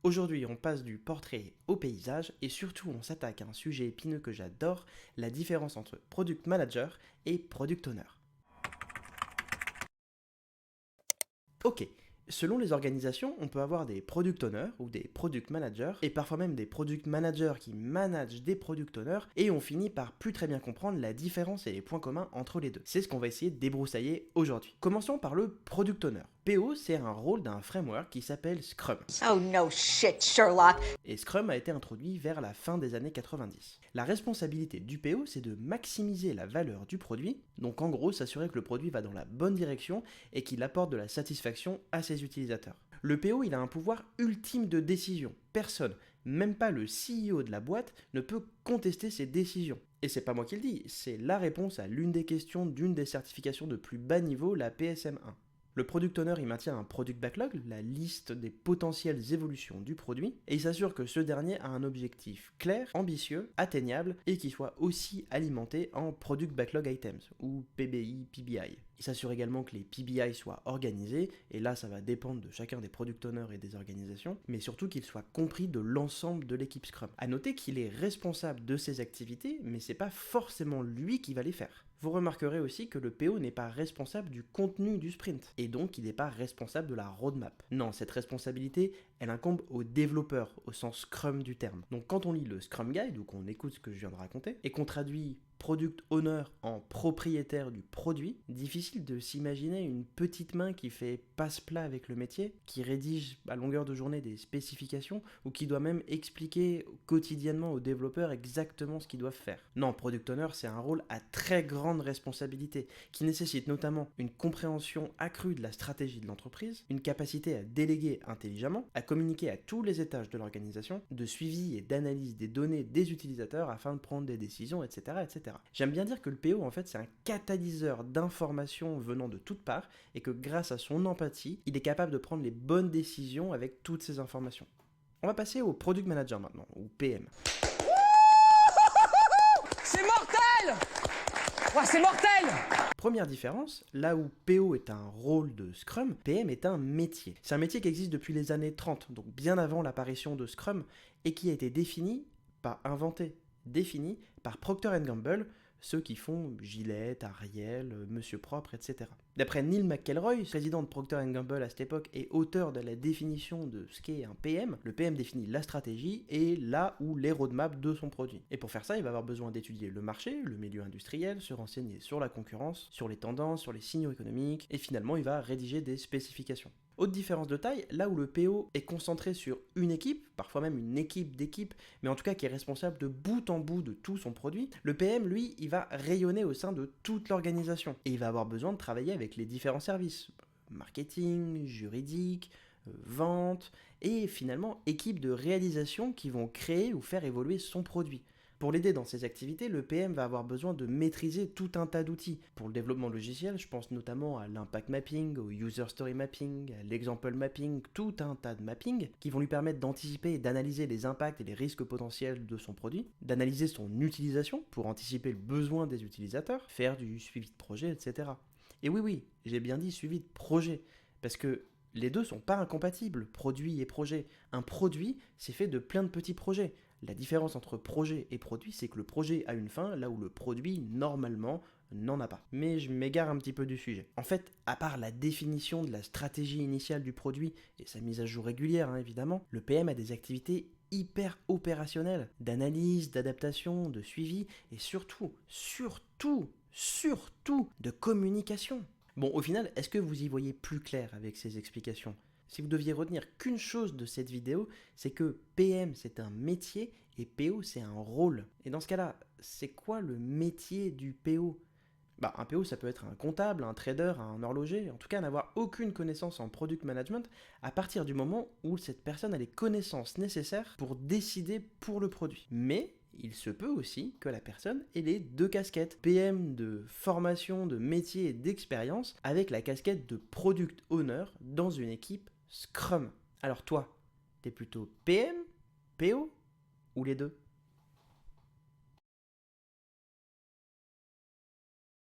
Aujourd'hui, on passe du portrait au paysage et surtout on s'attaque à un sujet épineux que j'adore, la différence entre Product Manager et Product Owner. Ok, selon les organisations, on peut avoir des Product Owners ou des Product Managers et parfois même des Product Managers qui managent des Product Owners et on finit par plus très bien comprendre la différence et les points communs entre les deux. C'est ce qu'on va essayer de débroussailler aujourd'hui. Commençons par le Product Owner. PO, c'est un rôle d'un framework qui s'appelle Scrum. Oh no shit, Sherlock. Et Scrum a été introduit vers la fin des années 90. La responsabilité du PO, c'est de maximiser la valeur du produit, donc en gros s'assurer que le produit va dans la bonne direction et qu'il apporte de la satisfaction à ses utilisateurs. Le PO, il a un pouvoir ultime de décision. Personne, même pas le CEO de la boîte, ne peut contester ses décisions. Et c'est pas moi qui le dis, c'est la réponse à l'une des questions d'une des certifications de plus bas niveau, la PSM1. Le Product Owner, il maintient un Product Backlog, la liste des potentielles évolutions du produit, et il s'assure que ce dernier a un objectif clair, ambitieux, atteignable, et qui soit aussi alimenté en Product Backlog Items, ou PBI, PBI. Il s'assure également que les PBI soient organisés, et là ça va dépendre de chacun des Product Owners et des organisations, mais surtout qu'ils soient compris de l'ensemble de l'équipe Scrum. A noter qu'il est responsable de ses activités, mais c'est pas forcément lui qui va les faire. Vous remarquerez aussi que le PO n'est pas responsable du contenu du sprint, et donc il n'est pas responsable de la roadmap. Non, cette responsabilité, elle incombe aux développeurs, au sens Scrum du terme. Donc quand on lit le Scrum Guide, ou qu'on écoute ce que je viens de raconter, et qu'on traduit Product Owner en propriétaire du produit, difficile de s'imaginer une petite main qui fait passe-plat avec le métier, qui rédige à longueur de journée des spécifications, ou qui doit même expliquer quotidiennement aux développeurs exactement ce qu'ils doivent faire. Non, Product Owner, c'est un rôle à très grande responsabilité, qui nécessite notamment une compréhension accrue de la stratégie de l'entreprise, une capacité à déléguer intelligemment, à communiquer à tous les étages de l'organisation, de suivi et d'analyse des données des utilisateurs afin de prendre des décisions, etc. etc. J'aime bien dire que le PO, en fait, c'est un catalyseur d'informations venant de toutes parts et que grâce à son empathie, il est capable de prendre les bonnes décisions avec toutes ces informations. On va passer au Product Manager maintenant, ou PM. C'est mortel. Ouais, c'est mortel. Première différence, là où PO est un rôle de Scrum, PM est un métier. C'est un métier qui existe depuis les années 30, donc bien avant l'apparition de Scrum, et qui a été défini, pas inventé, défini par Procter & Gamble, ceux qui font Gillette, Ariel, Monsieur Propre, etc. D'après Neil McElroy, président de Procter & Gamble à cette époque et auteur de la définition de ce qu'est un PM, le PM définit la stratégie et là où les roadmaps de son produit. Et pour faire ça, il va avoir besoin d'étudier le marché, le milieu industriel, se renseigner sur la concurrence, sur les tendances, sur les signaux économiques, et finalement il va rédiger des spécifications. Autre différence de taille, là où le PO est concentré sur une équipe, parfois même une équipe d'équipes, mais en tout cas qui est responsable de bout en bout de tout son produit, le PM, lui, il va rayonner au sein de toute l'organisation. Et il va avoir besoin de travailler avec les différents services, marketing, juridique, vente, et finalement équipe de réalisation qui vont créer ou faire évoluer son produit. Pour l'aider dans ses activités, le PM va avoir besoin de maîtriser tout un tas d'outils. Pour le développement logiciel, je pense notamment à l'impact mapping, au user story mapping, à l'example mapping, tout un tas de mapping qui vont lui permettre d'anticiper et d'analyser les impacts et les risques potentiels de son produit, d'analyser son utilisation pour anticiper le besoin des utilisateurs, faire du suivi de projet, etc. Et oui, j'ai bien dit suivi de projet, parce que les deux sont pas incompatibles, produit et projet. Un produit, c'est fait de plein de petits projets. La différence entre projet et produit, c'est que le projet a une fin, là où le produit, normalement, n'en a pas. Mais je m'égare un petit peu du sujet. En fait, à part la définition de la stratégie initiale du produit et sa mise à jour régulière, évidemment, le PM a des activités hyper opérationnelles, d'analyse, d'adaptation, de suivi, et surtout, de communication. Bon, au final, est-ce que vous y voyez plus clair avec ces explications ? Si vous deviez retenir qu'une chose de cette vidéo, c'est que PM c'est un métier et PO c'est un rôle. Et dans ce cas-là, c'est quoi le métier du PO ? Un PO ça peut être un comptable, un trader, un horloger, en tout cas n'avoir aucune connaissance en product management à partir du moment où cette personne a les connaissances nécessaires pour décider pour le produit. Mais il se peut aussi que la personne ait les deux casquettes, PM de formation, de métier et d'expérience, avec la casquette de product owner dans une équipe Scrum. Alors toi, t'es plutôt PM, PO ou les deux ?